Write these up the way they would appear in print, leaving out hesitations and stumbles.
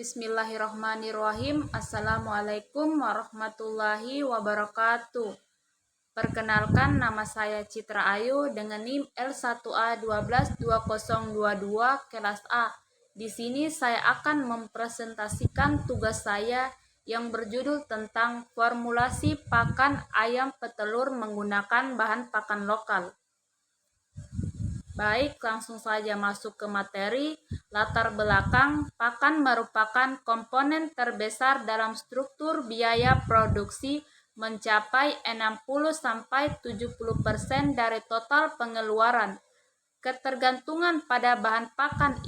Bismillahirrahmanirrahim. Assalamualaikum warahmatullahi wabarakatuh. Perkenalkan, nama saya Citra Ayu dengan NIM L1A1220222 kelas A. Di sini saya akan mempresentasikan tugas saya yang berjudul tentang formulasi pakan ayam petelur menggunakan bahan pakan lokal. Baik, langsung saja masuk ke materi. Latar belakang, pakan merupakan komponen terbesar dalam struktur biaya produksi, mencapai 60-70% dari total pengeluaran. Ketergantungan pada bahan pakan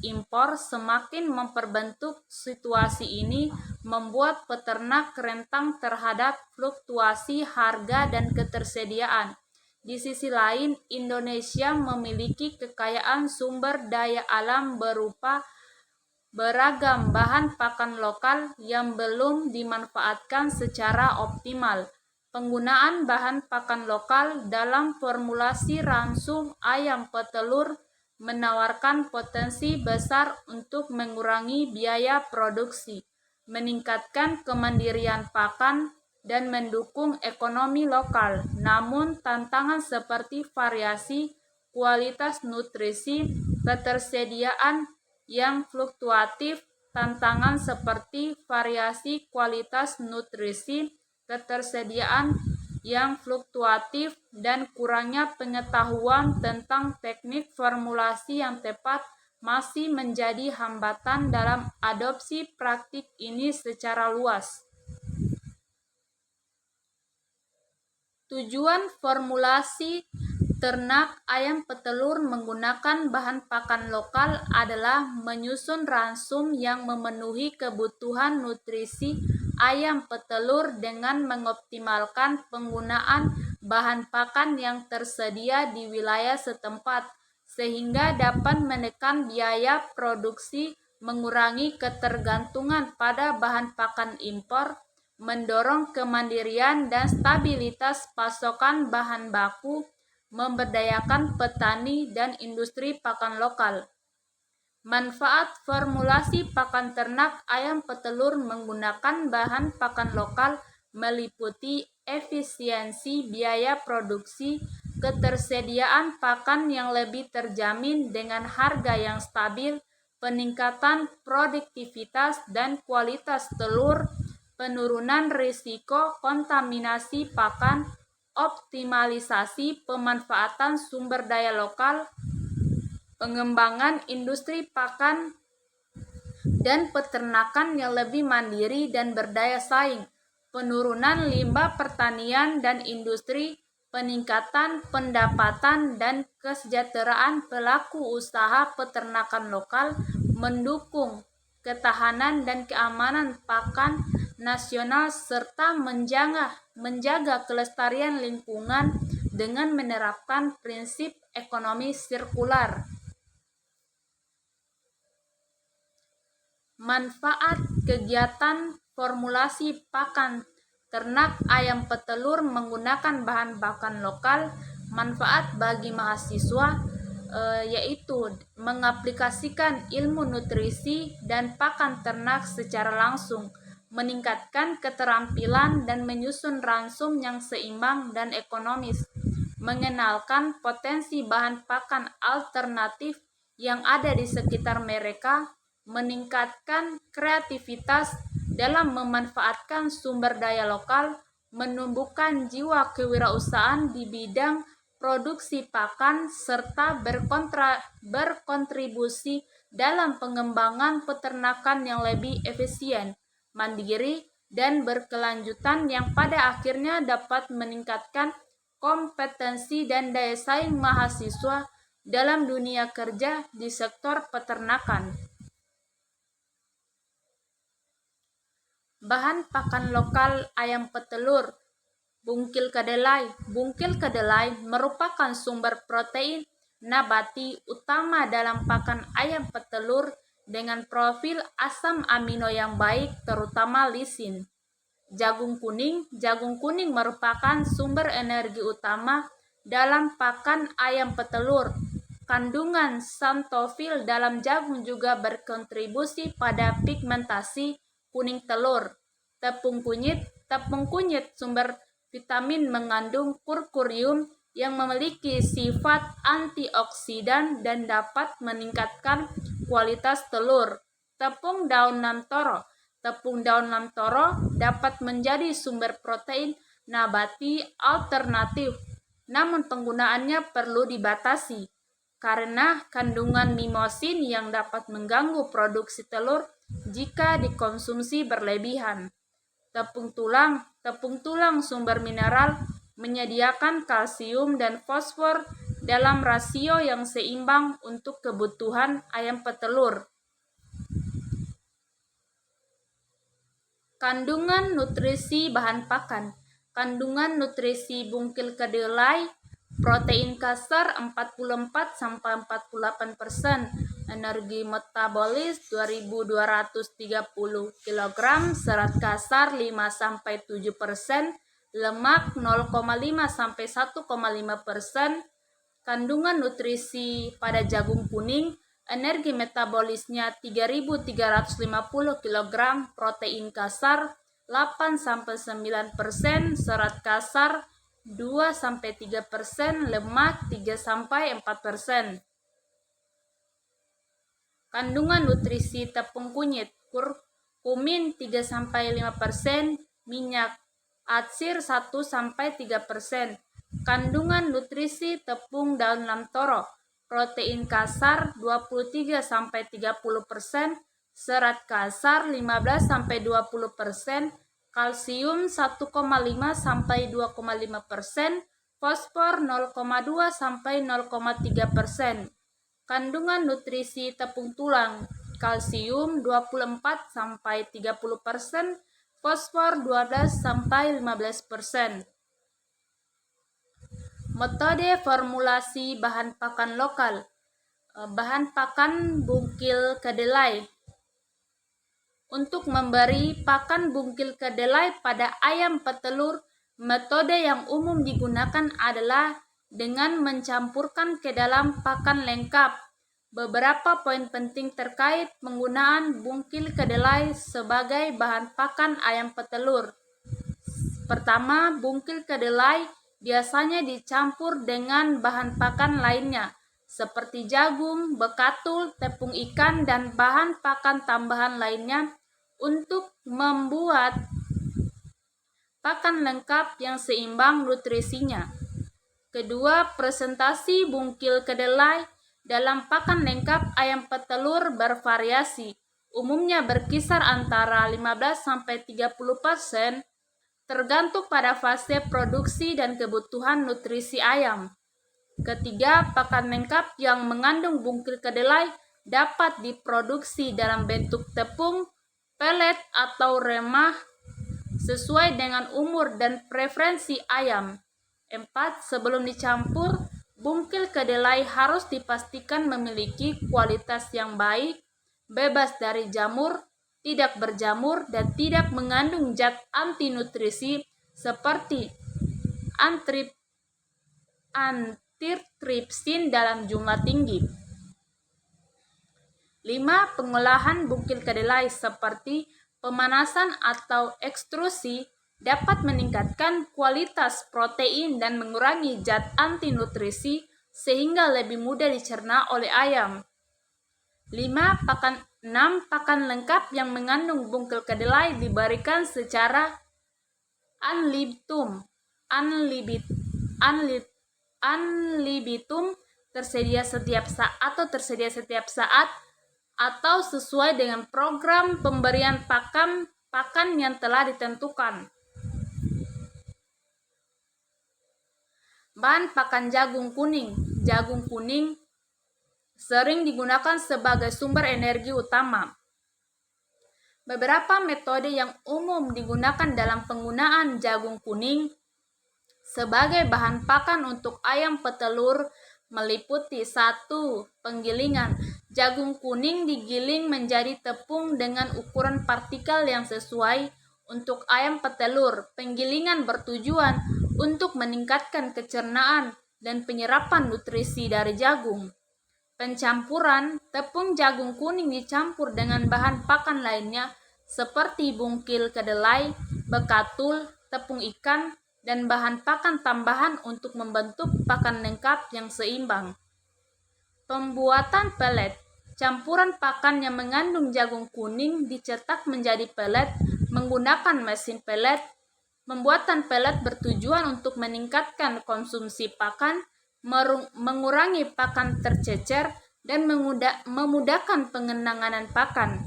impor semakin memperbentuk situasi ini, membuat peternak rentan terhadap fluktuasi harga dan ketersediaan. Di sisi lain, Indonesia memiliki kekayaan sumber daya alam berupa beragam bahan pakan lokal yang belum dimanfaatkan secara optimal. Penggunaan bahan pakan lokal dalam formulasi ransum ayam petelur menawarkan potensi besar untuk mengurangi biaya produksi, meningkatkan kemandirian pakan, dan mendukung ekonomi lokal. Namun, tantangan seperti variasi kualitas nutrisi, ketersediaan yang fluktuatif, dan kurangnya pengetahuan tentang teknik formulasi yang tepat masih menjadi hambatan dalam adopsi praktik ini secara luas. Tujuan formulasi ternak ayam petelur menggunakan bahan pakan lokal adalah menyusun ransum yang memenuhi kebutuhan nutrisi ayam petelur dengan mengoptimalkan penggunaan bahan pakan yang tersedia di wilayah setempat, sehingga dapat menekan biaya produksi, mengurangi ketergantungan pada bahan pakan impor, mendorong kemandirian dan stabilitas pasokan bahan baku, memberdayakan petani dan industri pakan lokal. Manfaat formulasi pakan ternak ayam petelur menggunakan bahan pakan lokal meliputi efisiensi biaya produksi, ketersediaan pakan yang lebih terjamin dengan harga yang stabil, peningkatan produktivitas dan kualitas telur, penurunan risiko kontaminasi pakan, optimalisasi pemanfaatan sumber daya lokal, pengembangan industri pakan dan peternakan yang lebih mandiri dan berdaya saing, penurunan limbah pertanian dan industri, peningkatan pendapatan dan kesejahteraan pelaku usaha peternakan lokal, mendukung ketahanan dan keamanan pakan nasional, serta menjaga kelestarian lingkungan dengan menerapkan prinsip ekonomi sirkular. Manfaat kegiatan formulasi pakan ternak ayam petelur menggunakan bahan pakan lokal. Manfaat bagi mahasiswa yaitu mengaplikasikan ilmu nutrisi dan pakan ternak secara langsung, meningkatkan keterampilan dan menyusun ransum yang seimbang dan ekonomis, mengenalkan potensi bahan pakan alternatif yang ada di sekitar mereka, meningkatkan kreativitas dalam memanfaatkan sumber daya lokal, menumbuhkan jiwa kewirausahaan di bidang produksi pakan, serta berkontribusi dalam pengembangan peternakan yang lebih efisien, mandiri, dan berkelanjutan yang pada akhirnya dapat meningkatkan kompetensi dan daya saing mahasiswa dalam dunia kerja di sektor peternakan. Bahan pakan lokal ayam petelur. Bungkil kedelai. Bungkil kedelai merupakan sumber protein nabati utama dalam pakan ayam petelur dengan profil asam amino yang baik, terutama lisin. Jagung kuning. Jagung kuning merupakan sumber energi utama dalam pakan ayam petelur. Kandungan xanthofil dalam jagung juga berkontribusi pada pigmentasi kuning telur. Tepung kunyit sumber vitamin mengandung kurkurium yang memiliki sifat antioksidan dan dapat meningkatkan kualitas telur. Tepung daun lamtoro dapat menjadi sumber protein nabati alternatif, namun penggunaannya perlu dibatasi karena kandungan mimosin yang dapat mengganggu produksi telur jika dikonsumsi berlebihan. Tepung tulang sumber mineral menyediakan kalsium dan fosfor dalam rasio yang seimbang untuk kebutuhan ayam petelur. Kandungan nutrisi bahan pakan. Kandungan nutrisi bungkil kedelai, protein kasar 44-48%, energi metabolis 2230 kg, serat kasar 5-7%, lemak 0,5-1,5%. Kandungan nutrisi pada jagung kuning, energi metabolisnya 3350 kg, protein kasar 8-9%, serat kasar 2-3%, lemak 3-4%. Kandungan nutrisi tepung kunyit, kurkumin 3-5%, minyak atsir 1-3%. Kandungan nutrisi tepung daun lamtoro, protein kasar 23-30%, serat kasar 15-20%, kalsium 1,5-2,5%, fosfor 0,2-0,3%. Kandungan nutrisi tepung tulang, kalsium 24-30%, fosfor 12-15%. Metode formulasi bahan pakan lokal. Bahan pakan bungkil kedelai. Untuk memberi pakan bungkil kedelai pada ayam petelur, metode yang umum digunakan adalah dengan mencampurkan ke dalam pakan lengkap. Beberapa poin penting terkait penggunaan bungkil kedelai sebagai bahan pakan ayam petelur. Pertama, bungkil kedelai biasanya dicampur dengan bahan pakan lainnya seperti jagung, bekatul, tepung ikan, dan bahan pakan tambahan lainnya untuk membuat pakan lengkap yang seimbang nutrisinya. Kedua, presentasi bungkil kedelai dalam pakan lengkap ayam petelur bervariasi, umumnya berkisar antara 15-30%, tergantung pada fase produksi dan kebutuhan nutrisi ayam. Ketiga, pakan lengkap yang mengandung bungkil kedelai dapat diproduksi dalam bentuk tepung, pelet, atau remah sesuai dengan umur dan preferensi ayam. 4. Sebelum dicampur, bungkil kedelai harus dipastikan memiliki kualitas yang baik, bebas dari jamur, tidak berjamur, dan tidak mengandung zat antinutrisi seperti antitripsin dalam jumlah tinggi. 5. Pengolahan bungkil kedelai seperti pemanasan atau ekstrusi dapat meningkatkan kualitas protein dan mengurangi zat antinutrisi sehingga lebih mudah dicerna oleh ayam. 6. Pakan lengkap yang mengandung bungkil kedelai diberikan secara unlibitum tersedia setiap saat atau sesuai dengan program pemberian pakan yang telah ditentukan. Bahan pakan jagung kuning. Jagung kuning sering digunakan sebagai sumber energi utama. Beberapa metode yang umum digunakan dalam penggunaan jagung kuning sebagai bahan pakan untuk ayam petelur meliputi 1. Penggilingan. Jagung kuning digiling menjadi tepung dengan ukuran partikel yang sesuai untuk ayam petelur. Penggilingan bertujuan untuk meningkatkan pencernaan dan penyerapan nutrisi dari jagung. Pencampuran tepung jagung kuning dicampur dengan bahan pakan lainnya seperti bungkil kedelai, bekatul, tepung ikan, dan bahan pakan tambahan untuk membentuk pakan lengkap yang seimbang. Pembuatan pelet. Campuran pakan yang mengandung jagung kuning dicetak menjadi pelet menggunakan mesin pelet. Pembuatan pelet bertujuan untuk meningkatkan konsumsi pakan, mengurangi pakan tercecer, dan memudahkan pengenangan pakan.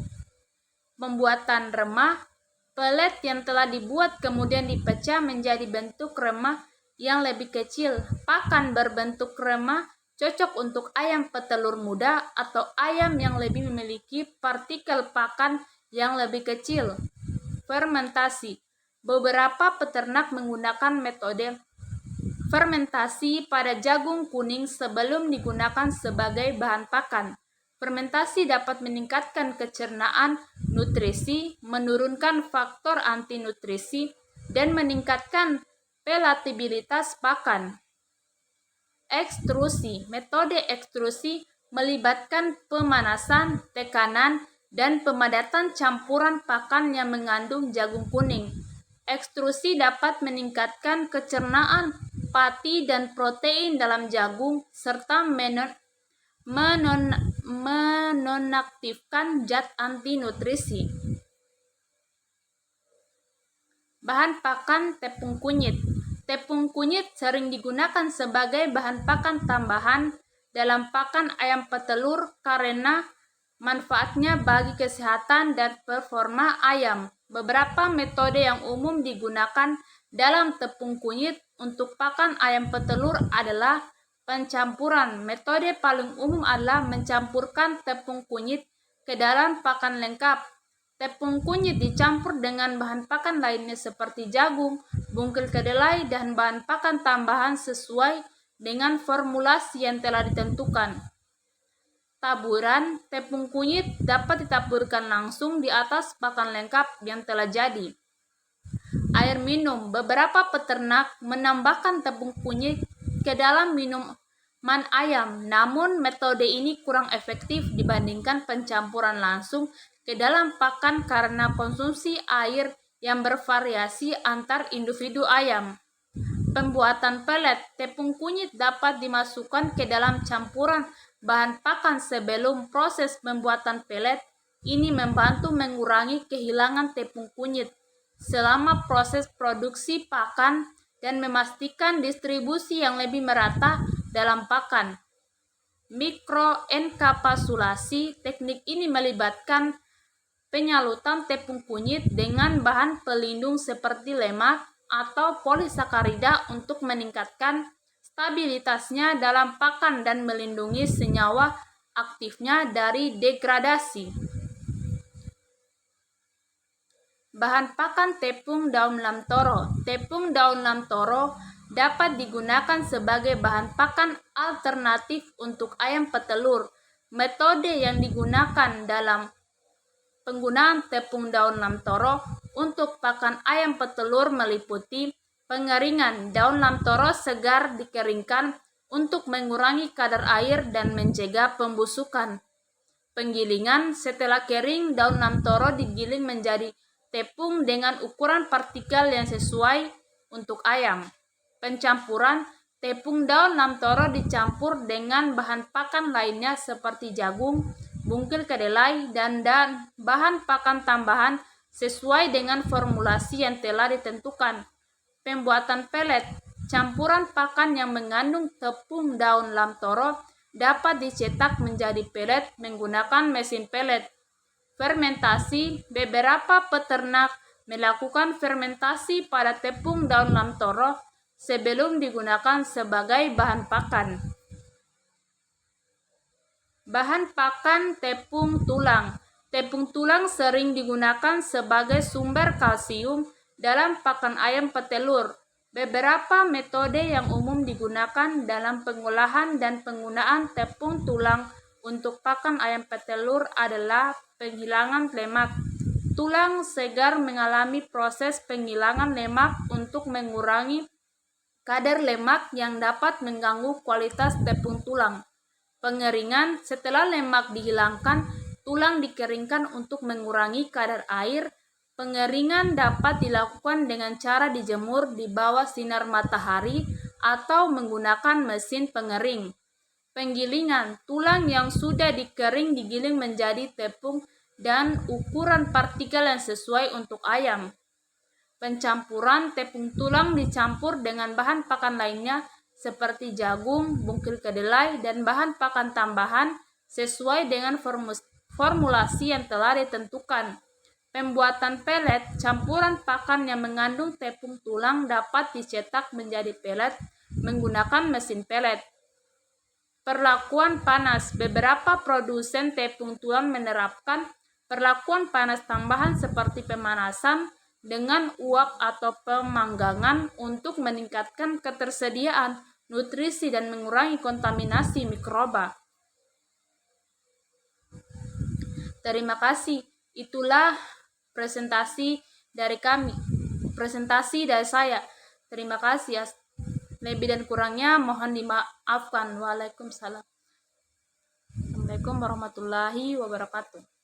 Pembuatan remah. Pelet yang telah dibuat kemudian dipecah menjadi bentuk remah yang lebih kecil. Pakan berbentuk remah cocok untuk ayam petelur muda atau ayam yang lebih memiliki partikel pakan yang lebih kecil. Fermentasi. Beberapa peternak menggunakan metode fermentasi pada jagung kuning sebelum digunakan sebagai bahan pakan. Fermentasi dapat meningkatkan kecernaan nutrisi, menurunkan faktor antinutrisi, dan meningkatkan palatabilitas pakan. Ekstrusi. Metode ekstrusi melibatkan pemanasan, tekanan, dan pemadatan campuran pakan yang mengandung jagung kuning. Ekstrusi dapat meningkatkan kecernaan pati dan protein dalam jagung serta menonaktifkan zat antinutrisi. Bahan pakan tepung kunyit. Tepung kunyit sering digunakan sebagai bahan pakan tambahan dalam pakan ayam petelur karena manfaatnya bagi kesehatan dan performa ayam. Beberapa metode yang umum digunakan dalam tepung kunyit untuk pakan ayam petelur adalah pencampuran. Metode paling umum adalah mencampurkan tepung kunyit ke dalam pakan lengkap. Tepung kunyit dicampur dengan bahan pakan lainnya seperti jagung, bungkil kedelai, dan bahan pakan tambahan sesuai dengan formulasi yang telah ditentukan. Taburan tepung kunyit dapat ditaburkan langsung di atas pakan lengkap yang telah jadi. Air minum. Beberapa peternak menambahkan tepung kunyit ke dalam minuman ayam, namun metode ini kurang efektif dibandingkan pencampuran langsung ke dalam pakan karena konsumsi air yang bervariasi antar individu ayam. Pembuatan pelet. Tepung kunyit dapat dimasukkan ke dalam campuran bahan pakan sebelum proses pembuatan pelet. Ini membantu mengurangi kehilangan tepung kunyit selama proses produksi pakan dan memastikan distribusi yang lebih merata dalam pakan. Mikroenkapsulasi. Teknik ini melibatkan penyalutan tepung kunyit dengan bahan pelindung seperti lemak atau polisakarida untuk meningkatkan stabilitasnya dalam pakan dan melindungi senyawa aktifnya dari degradasi. Bahan pakan tepung daun lamtoro. Tepung daun lamtoro dapat digunakan sebagai bahan pakan alternatif untuk ayam petelur. Metode yang digunakan dalam penggunaan tepung daun lamtoro untuk pakan ayam petelur meliputi pengeringan. Daun lamtoro segar dikeringkan untuk mengurangi kadar air dan mencegah pembusukan. Penggilingan. Setelah kering, daun lamtoro digiling menjadi tepung dengan ukuran partikel yang sesuai untuk ayam. Pencampuran. Tepung daun lamtoro dicampur dengan bahan pakan lainnya seperti jagung, bungkil kedelai, dan bahan pakan tambahan sesuai dengan formulasi yang telah ditentukan. Pembuatan pelet. Campuran pakan yang mengandung tepung daun lamtoro dapat dicetak menjadi pelet menggunakan mesin pelet. Fermentasi. Beberapa peternak melakukan fermentasi pada tepung daun lamtoro sebelum digunakan sebagai bahan pakan. Bahan pakan tepung tulang. Tepung tulang sering digunakan sebagai sumber kalsium dalam pakan ayam petelur. Beberapa metode yang umum digunakan dalam pengolahan dan penggunaan tepung tulang untuk pakan ayam petelur adalah penghilangan lemak. Tulang segar mengalami proses penghilangan lemak untuk mengurangi kadar lemak yang dapat mengganggu kualitas tepung tulang. Pengeringan: setelah lemak dihilangkan, tulang dikeringkan untuk mengurangi kadar air. Pengeringan dapat dilakukan dengan cara dijemur di bawah sinar matahari atau menggunakan mesin pengering. Penggilingan: tulang yang sudah dikering digiling menjadi tepung dan ukuran partikel yang sesuai untuk ayam. Pencampuran: tepung tulang dicampur dengan bahan pakan lainnya seperti jagung, bungkil kedelai, dan bahan pakan tambahan sesuai dengan formulasi yang telah ditentukan. Pembuatan pelet: campuran pakan yang mengandung tepung tulang dapat dicetak menjadi pelet menggunakan mesin pelet. Perlakuan panas: beberapa produsen tepung tulang menerapkan perlakuan panas tambahan seperti pemanasan dengan uap atau pemanggangan untuk meningkatkan ketersediaan nutrisi dan mengurangi kontaminasi mikroba. Terima kasih. Itulah presentasi dari kami. Presentasi dari saya. Terima kasih. Lebih dan kurangnya mohon dimaafkan. Waalaikumsalam. Assalamualaikum warahmatullahi wabarakatuh.